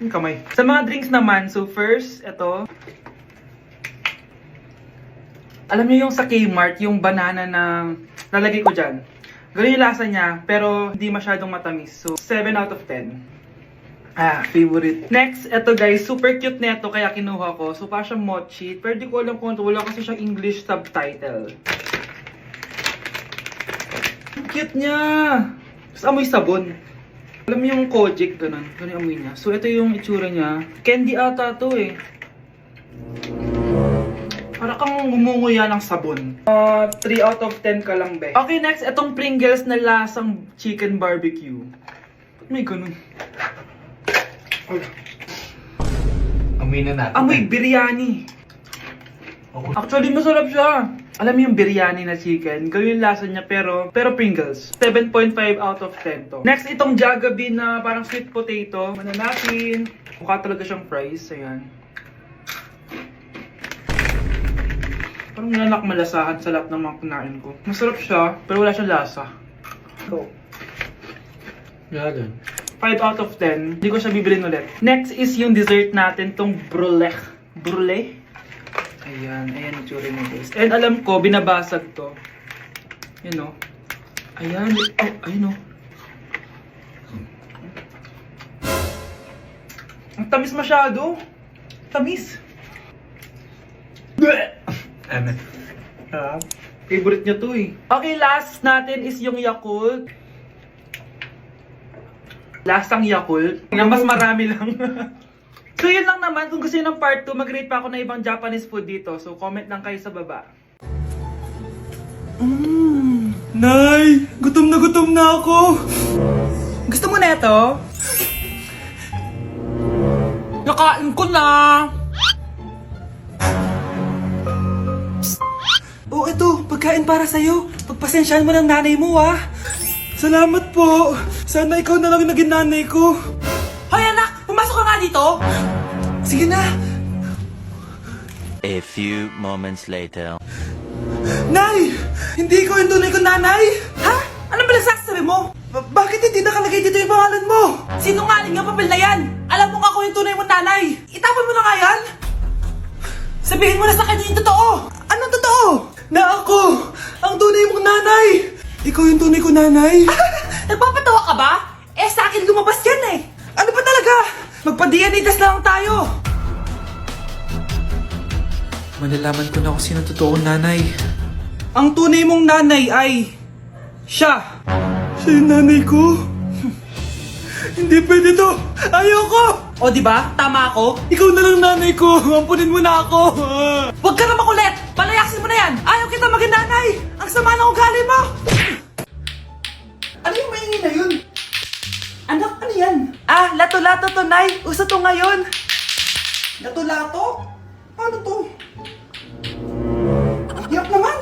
Yung kamay. Sa mga drinks naman, so first, ito. Alam niyo yung sa Kmart, yung banana na lalagay ko dyan. Ganun yung lasa niya, pero hindi masyadong matamis. So, 7 out of 10. Favorite. Next, ito guys, super cute nito kaya kinuha ko. So, parang siyang mochi. Pero di ko alam kung ito. Wala kasi siyang English subtitle. Ang cute niya! Tapos amoy sabon. Alam mo yung Kojic, ganun. Ganun yung amoy niya. So, ito yung itsura niya. Candy ata to eh. Para kang gumunguya ng sabon. 3 out of 10 ka lang, be. Okay, next, itong Pringles na lasang chicken barbecue. Ba't may ganun? Amoy na natin. Amoy biryani. Actually, masarap siya. Alam mo yung biryani na chicken, ganun yung lasa niya pero Pringles. 7.5 out of 10 to. Next, itong Jollibee na parang sweet potato. Ano natin? Mukha talaga siyang fries. Ayan. Parang nanak malasahan sa lahat ng mga kinain ko. Masarap siya, pero wala siyang lasa. So, Yan. 5 out of 10. Hindi ko siya bibilin ulit. Next is yung dessert natin, tong brulee. Brulee? Ayan, ayan yung tsura niya guys. And alam ko, binabasag to. Yun o. Ayan, oh, ayun o. Ang tamis masyado. Tamis. Favorite niya to eh. Okay, last natin is yung Yakult. Lasang Yakult. Nga mas marami lang. So yun lang naman. Kung gusto nyo ng part 2, mag-rate pa ako ng ibang Japanese food dito. So comment lang kayo sa baba. Nay! Gutom na ako! Gusto mo na ito? Nakain ko na! Oh, ito, pagkain para sa'yo. Pagpasensyahan mo ng nanay mo, ah. Salamat po. Sana ikaw na lang naging nanay ko. Hoy, anak! Pumasok ka nga dito! Sige na. A few moments later. Nay! Hindi ko yung tunay kong nanay! Ha? Anong pinagsasabi mo? Bakit hindi nakalagay dito yung pangalan mo? Sinungaling ang papel na yan! Alam mo nga ako yung tunay mong nanay! Itapon mo na nga yan! Sabihin mo na sa kanya yung totoo! Anong totoo? Na ako! Ang tunay mong nanay! Ikaw yung tunay kong nanay? Nagpapatawa ka ba? Eh sa akin lumabas yan eh! Ano ba talaga? Magpa-DNA test na lang tayo! Malalaman ko na kung sino totoong nanay. Ang tunay mong nanay ay... siya! Siya yung nanay ko? Hindi pwede to! Ayoko! O diba? Tama ako? Ikaw na lang nanay ko! Ampunin mo na ako! Huwag ka na makulit! Palayasin mo na yan! Ayaw kita maging nanay! Ang sama ng ugali mo! Ano yung maingin na yun? Anak, ano yan? Lato-lato to, Nay! Uso to ngayon! Lato-lato? Ano to? Hirap naman!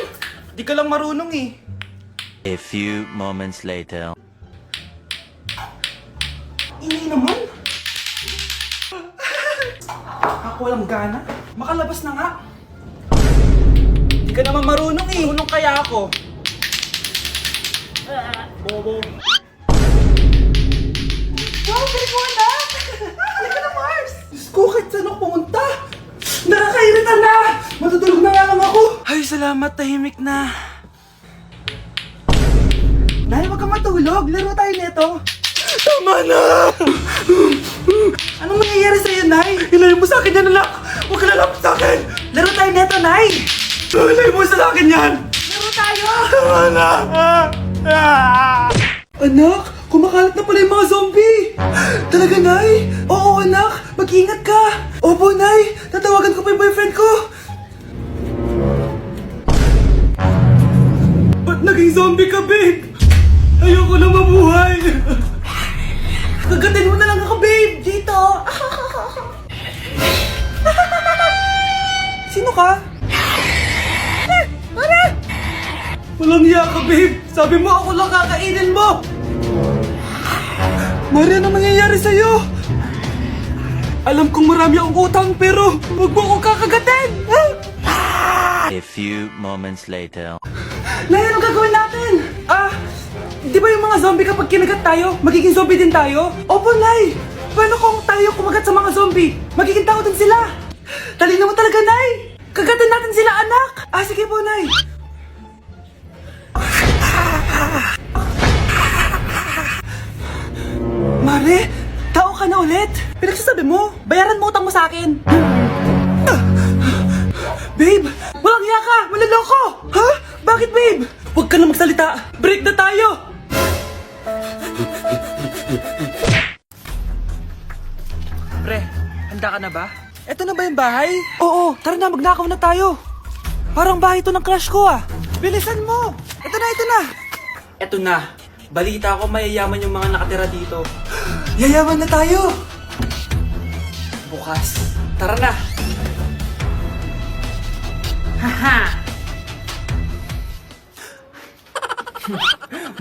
Di ka lang marunong eh. A few moments later. Ingay naman! Ako walang gana. Makalabas na nga. Di ka naman marunong eh. Marunong kaya ako. Bobo. Wow, galing mo anak! Halika na, Mars! Diyos ko, kahit saan ako pumunta! Nakakairita na! Matutulog na nga lang ako! Ay, salamat, tahimik na. Nay, wag kang matulog. Laro tayo nito. Tama na! Anong mangyayari sa'yo, Nay? Ilayo mo sa akin yan, anak! Huwag ka lalapit sa akin! Laro tayo neto, Nay! Ilayo mo sa akin yan! Laro tayo! Tama na! Anak, kumakalat na pala yung mga zombie! Talaga, Nay? Oo, anak! Mag-ingat ka! Opo, Nay! Tatawagan ko pa yung boyfriend ko! Ba't naging zombie ka, babe? Ayoko na mabuhay! Kagatin mo na lang ako, babe! Dito! Sino ka? Walang hiya ka, babe! Sabi mo ako lang kakainin mo! Mari, ano nangyayari sa'yo? Alam kong marami akong utang pero huwag mo akong kakagatin! A few moments later. Nay, anong gagawin natin? Di ba yung mga zombie kapag kinagat tayo, magiging zombie din tayo? Opo, Nay! zombie! Magiging tao din sila! Talino mo talaga, Nay! Kagatan natin sila, anak! Sige po, Nay! Mare, tao ka na ulit? Pinagsasabi mo, bayaran mo utang mo sa akin. Babe, walang hiya ka! Maloloko! Ha? Bakit, babe? Huwag ka na magsalita! Break na tayo! Pre, handa ka na ba? Eto na ba yung bahay? Oo, tara na, magnakaw na tayo. Parang bahay to ng crush ko ah. Bilisan mo! Ito na, ito na! Eto na. Balita ko mayayaman yung mga nakatira dito. Yayaman na tayo! Bukas. Tara na! Haha!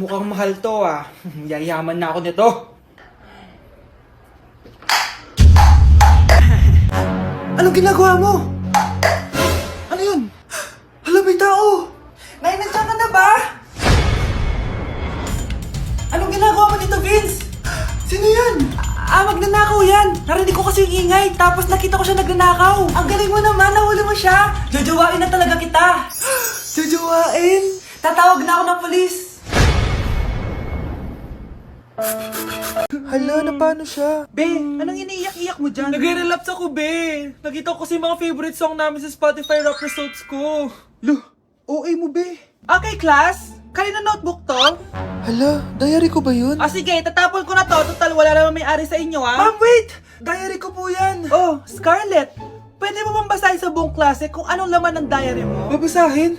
Mukhang mahal to ah. Yayaman na ako nito. Anong ginagawa mo? Ano yun? Hala, may tao! Nay, nandiyan ka na ba? Anong ginagawa mo dito, Vince? Sino yan? Magnanakaw yan. Narinig ko kasi yung ingay, tapos nakita ko siya nagnanakaw. Ang galing mo naman, nahuli mo siya. Jojowain na talaga kita. Jojowain? Tatawag na ako ng polis. Hala, na paano siya? Be, anong iniiyak-iyak mo dyan? Nagre-relapse ako, Be. Nakita ko kasi mga favorite song namin sa Spotify rap results ko. Lo, OA mo, Be. Okay, class. Kanina notebook to? Hala, diary ko ba yun? Sige, tatapon ko na to. Total, wala naman may-ari sa inyo, ha? Ma'am, wait! Diary ko po yan. Oh, Scarlett. Pwede mo bang basahin sa buong klase kung anong laman ng diary mo? Babasahin?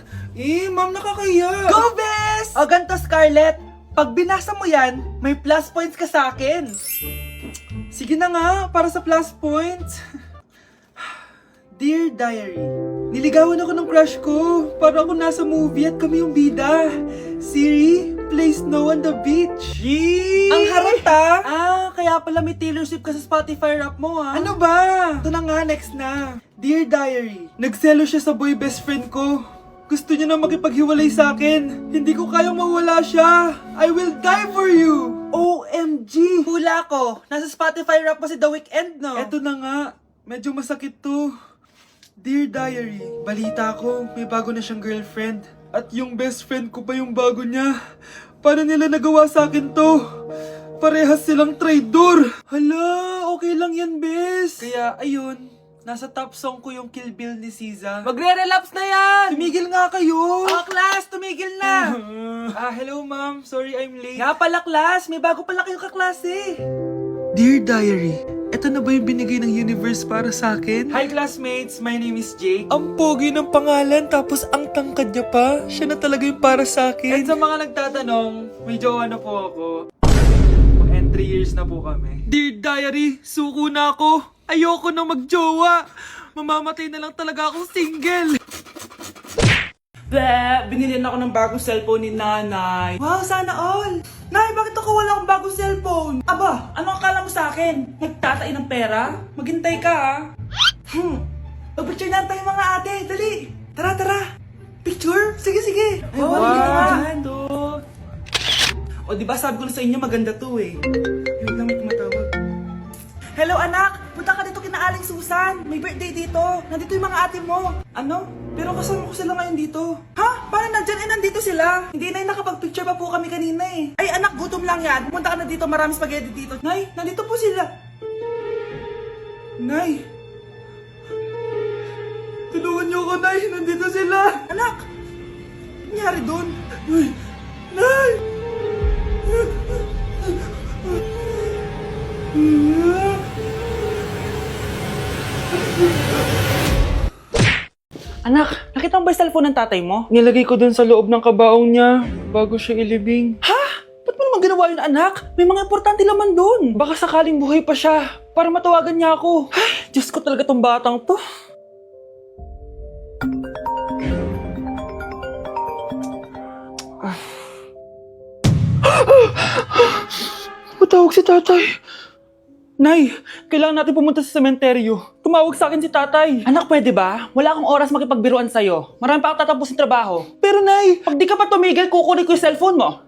Ma'am, nakakahiya. Go, Bes! O, ganito, Scarlett. Pag binasa mo yan, may plus points ka sa akin. Sige na nga, para sa plus points. Dear Diary, Niligawan ako ng crush ko. Para ako nasa movie at kami yung bida. Siri, play Snow on the Beach. Yee! Ang harap ta! Kaya pala may Taylor Swift ka sa Spotify rap mo, ha? Ano ba? Ito na nga, next na. Dear Diary, nagselo siya sa boy best friend ko. Gusto niya na makipaghiwalay sa akin. Hindi ko kayang mawala siya. I will die for you. OMG! Hula ko! Nasa Spotify rap mo si The Weeknd, no? Eto na nga, medyo masakit to. Dear Diary, balita ko, may bago na siyang girlfriend. At yung best friend ko pa yung bago niya. Paano nila nagawa sa akin to? Parehas silang traitor. Hala, okay lang yan, bes. Kaya, ayun, nasa top song ko yung Kill Bill ni SZA. Magre-relapse na yan! Tumigil nga kayo! Class, tumigil na! Hello ma'am, sorry I'm late. Nga pala, class, may bago pala kayong kaklase. Dear Diary, eto na ba yung binigay ng universe para sa akin? Hi, classmates, my name is Jake. Ang pogi ng pangalan, tapos ang tangkad niya pa. Siya na talaga yung para sa akin. At sa mga nagtatanong, may jowa na po ako. And 3 years na po kami. Dear Diary, suko na ako. Ayoko na magjowa. Mamamatay na lang talaga akong single. Binilihan ako ng bagong cellphone ni nanay. Wow, sana all! Nay, bakit ako wala akong bagong cellphone? Aba, ano akala mo sa akin? Nagtatay ng pera? Maghintay ka, ha? Picture na tayo mga ate, dali! Tara, tara! Picture? Sige, sige! Ay, wow, O, diba sabi ko na sa inyo maganda to eh. Yun lang, may tumatawag. Hello anak! Punta ka dito kina Aling Susan! May birthday dito! Nandito yung mga ate mo! Ano? Pero kasama ko sila ngayon dito. Ha? Parang nandyan nandito sila? Hindi na nakapag-picture pa po kami kanina eh. Ay anak, gutom lang yan. Pumunta ka na dito, marami spaghetti dito. Nay, nandito po sila. Nay! Tulungan niyo ako, Nay! Nandito sila! Anak! Ano nangyari doon? Nay! Nay! Anak, nakita mo ba yung cellphone ng tatay mo? Nilagay ko dun sa loob ng kabaong niya bago siya ilibing. Ha? Ba't mo naman ginawa yun, anak? May mga importante laman doon. Baka sakaling buhay pa siya para matawagan niya ako. Ay, Diyos ko talaga tong batang to. Matawag si tatay. Nay, kailangan natin pumunta sa sementeryo. Tumawag sa akin si tatay. Anak, pwede ba? Wala akong oras makipagbiruan sa'yo. Marami pa ako tatapusin trabaho. Pero nay, Pag di ka pa tumigil, kukunin ko yung cellphone mo.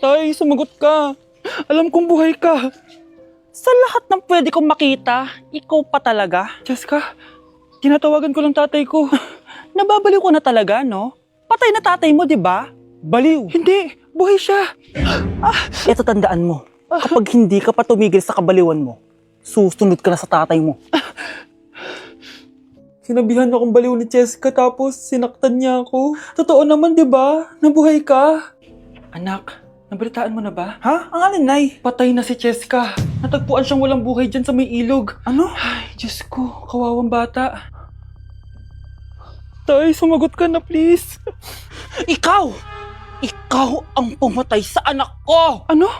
tay, sumagot ka. Alam kong buhay ka. Sa lahat ng pwede kong makita, ikaw pa talaga. Jessica, tinatawagan ko lang tatay ko. Nababaliw ko na talaga, no? Patay na tatay mo, di ba? Baliw. Hindi, buhay siya. Ito tandaan mo, kapag hindi ka pa tumigil sa kabaliwan mo, susunod ka na sa tatay mo. Sinabihan akong baliw ni Jessica tapos sinaktan niya ako. Totoo naman, di ba? Nabuhay ka. Anak, nabalitaan mo na ba? Ha? Ang alin, Nay? Patay na si Jessica. Natagpuan siyang walang buhay dyan sa may ilog. Ano? Ay, Diyos ko, kawawang bata. Tay, sumagot ka na please. Ikaw! Ikaw ang pumatay sa anak ko! Ano?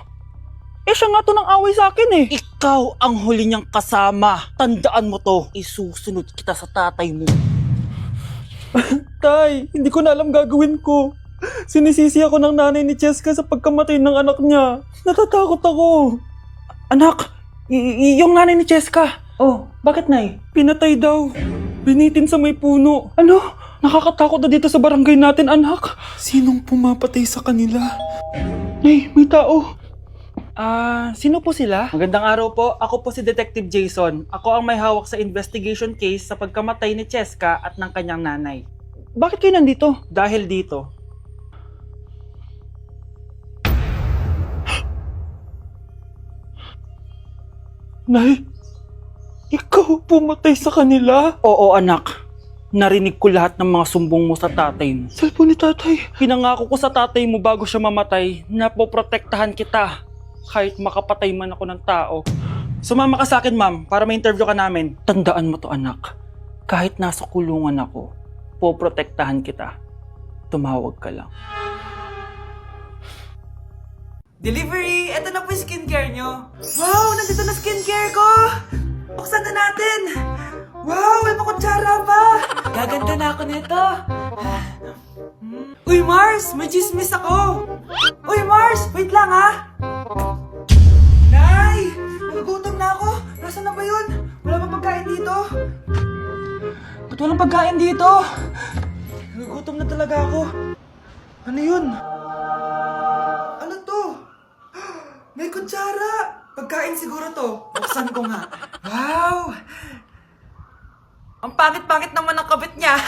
Eh siya nga to ng away sa akin eh. Ikaw ang huli niyang kasama. Tandaan mo to. Isusunod kita sa tatay mo. Tay, hindi ko na alam gagawin ko. Sinisisi ako ng nanay ni Jessica sa pagkamatay ng anak niya. Natatakot ako. Anak, yung nanay ni Jessica. Oh, bakit, Nay? Pinatay daw. Binitin sa may puno. Ano? Nakakatakot na dito sa barangay natin, anak. Sinong pumapatay sa kanila? Nay, may tao. Sino po sila? Magandang araw po. Ako po si Detective Jason. Ako ang may hawak sa investigation case sa pagkamatay ni Cheska at ng kanyang nanay. Bakit kayo nandito? Dahil dito. Nay, ikaw pumatay sa kanila? Oo, anak. Narinig ko lahat ng mga sumbong mo sa tatay mo. Cellphone ni tatay. Pinangako ko sa tatay mo bago siya mamatay na poprotektahan kita kahit makapatay man ako ng tao. Sumama ka sa akin, ma'am, para ma-interview ka namin. Tandaan mo to, anak. Kahit nasa kulungan ako, poprotektahan kita. Tumawag ka lang. Delivery! Ito na po yung skincare nyo. Wow! Nandito na skincare ko! Buksan na natin! Wow! May makutsara pa! Gaganda na ako nito! Uy, Mars! May chismis ako! Uy, Mars! Wait lang, ha! Nay! Nagugutom na ako! Nasaan na ba yun? Wala bang pagkain dito? Ba't walang pagkain dito? Nagugutom na talaga ako. Ano yun? Ano to? May kutsara! Pagkain siguro to. Buksan ko nga. Wow! Ang pangit-pangit naman ang kabit niya.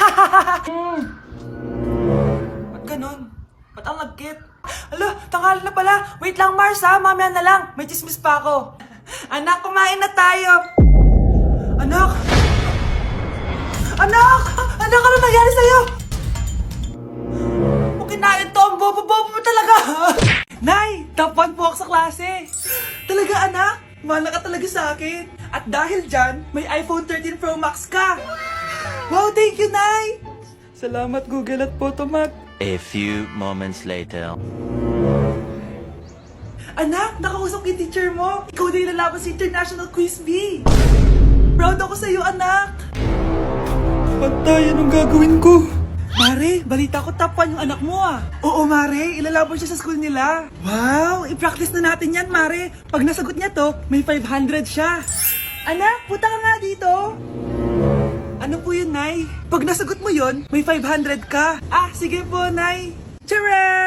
Ba't ganun? Ba't ang lagkit? Alo, tanghali na pala. Wait lang, Mars, ha? Mamaya na lang. May chismis pa ako. Anak, kumain na tayo. Anak! Anak! Anak, ano nangyari sa'yo? Kung kinain to, ang bobo-bobo mo talaga. Nay, top 1 po ako sa klase. Talaga, anak? Mahal ka talaga sa akin. At dahil dyan, may iPhone 13 Pro Max ka. Wow, thank you, Nay! Salamat Google at Photomac. A few moments later. Anak, nakausap yung teacher mo. Ikaw na yung lalaban sa International Quiz Bee. Proud ako sa'yo, anak. Patay, anong gagawin ko? Mare, balita ko top 1 yung anak mo ah. Oo, Mare, ilalaban siya sa school nila. Wow, i-practice na natin yan, Mare. Pag nasagot niya to, may 500 siya. Anak, punta ka nga dito. Ano po yun, Nay? Pag nasagot mo yun, may 500 ka. Ah, sige po, Nay. Tcharam!